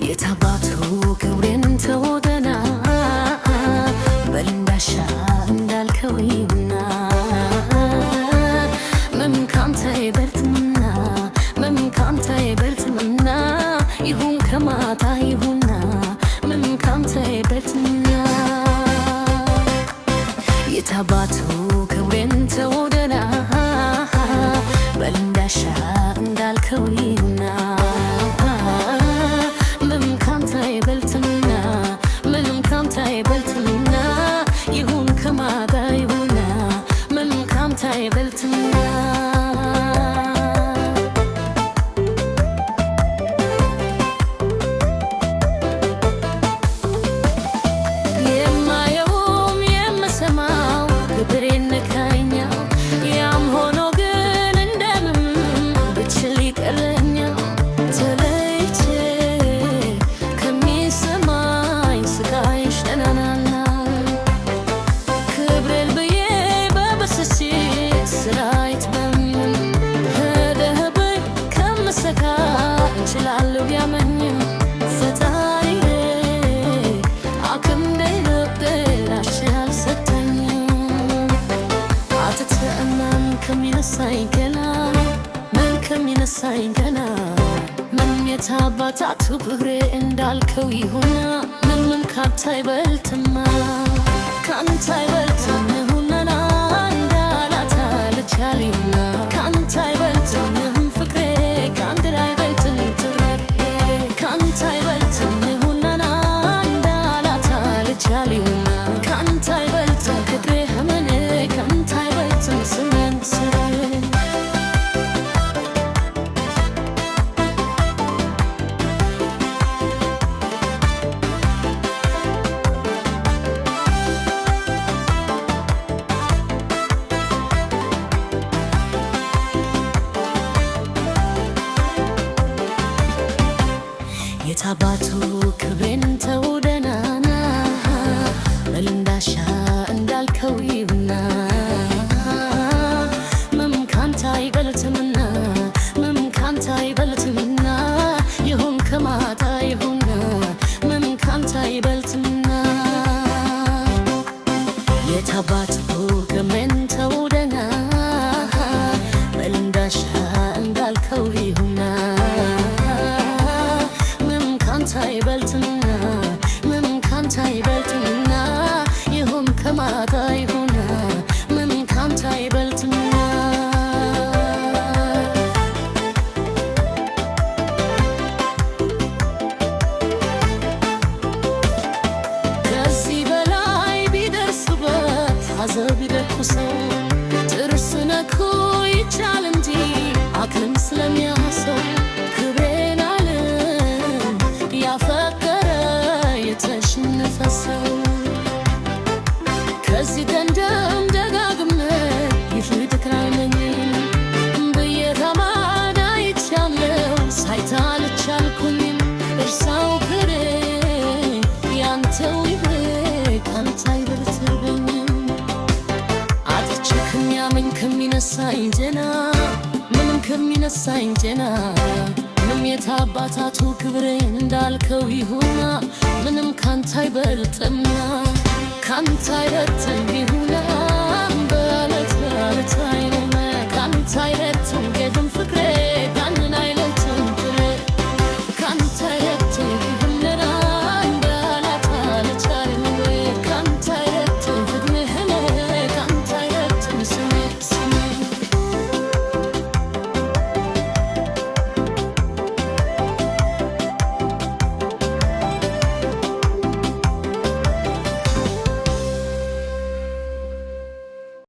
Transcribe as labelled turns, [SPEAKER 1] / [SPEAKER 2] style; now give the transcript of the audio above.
[SPEAKER 1] የታባቱ ክብሬን ተወደና በልንዳሻ እንዳልከው ይሁና ምን ካንተ ይበልጥምና ምን ካንተ ይበልጥምና ይሁን ከማታ ይሁና ምን ካንተ ይበልጥምና የታባቱ ክብሬን ተወደና በልንዳሻ እንዳልከው ይሁና ምንም ካንተ ይበልጥምና ምንም ካንተ ይበልጥምና ይሁን ከማታ ይሁና ምንም ካንተ ይበልጥምና የማየውም የምሰማው ክብሬን ነካኛው ያም ሆኖ ግን እንደምን ብችል ይቀረኛው ተለይቼ ከሚሰማኝ ስቃይ ሸናናና ክብሬን ብዬ በብስጭት ስራይት በምን ሄደህብኝ ከምሰካ እንችላለሁ ያመኝም ፈጣሪዬ አክንዴ ልቤላሽ አልሰጠኝም አትተእናን ከሚነሳኝ ገና ምን ከሚነሳኝ ገና ምን የታባታቱ ክብሬ እንዳልከው ይሁና ምን ካንተ አይበልጥማ ካንተ አይበልጥም ይሁንና እንዳላታ ልቻልና ካንተ አይበልጥም ይሁን ፍቅሬ ካንተ አይበልጥም ትረዴ ካንተ አይበልጥም ይሁንና እንዳላታ ልቻልና ካንተ አይበልጥም ፍቅሬ ህመኔ ካንተ አይበልጥም ስሜን ስሬ የታባቱ ክብሬን ተውደናና በልንዳሻ እንዳልከው ይሁና ምንም ካንተ አይበልጥምና ምንም ካንተ አይበልጥምና ይሁን ከማታ ይሁና ምንም ካንተ አይበልጥምና የታባቱ ክብሬን ተውደና በልንዳሻ እንዳልከው ይሁና አይበልጥምና ምንም ካንተ አይበልጥምና ይሁን ከማታ ይሁና ምንም ካንተ አይበልጥምና ከዚህ በላይ ቢደርስበት ሐዘን ቢደቁሰው ጥርስ ነኩ ይቻል እንጂ አክልም ስለሚያሰው ክብሬን ያፈቀረ የተሸነፈ ሰው ከዚህ ቀደም ደጋግሜ ይፍቅር አይለኝ ብዬ ከማዳ አይቻለሁ ሳይታል ቻልኩኝም እርሳው ክብሬ ያንተው ይብቅ ካንተ አይበልጥብኝም አጥቼ ከሚያመኝ ከሚነሳኝ ጀና ምንም ከሚነሳኝ ጀና ምንም የታባታቱ ክብሬን እንዳልከው ይሁና ምንም ካንተ አይበልጥምና ካንተ አይበልጥም ይሁና በዕለት በዕለት አይኑና ካንተ አይበልጥም ጌትም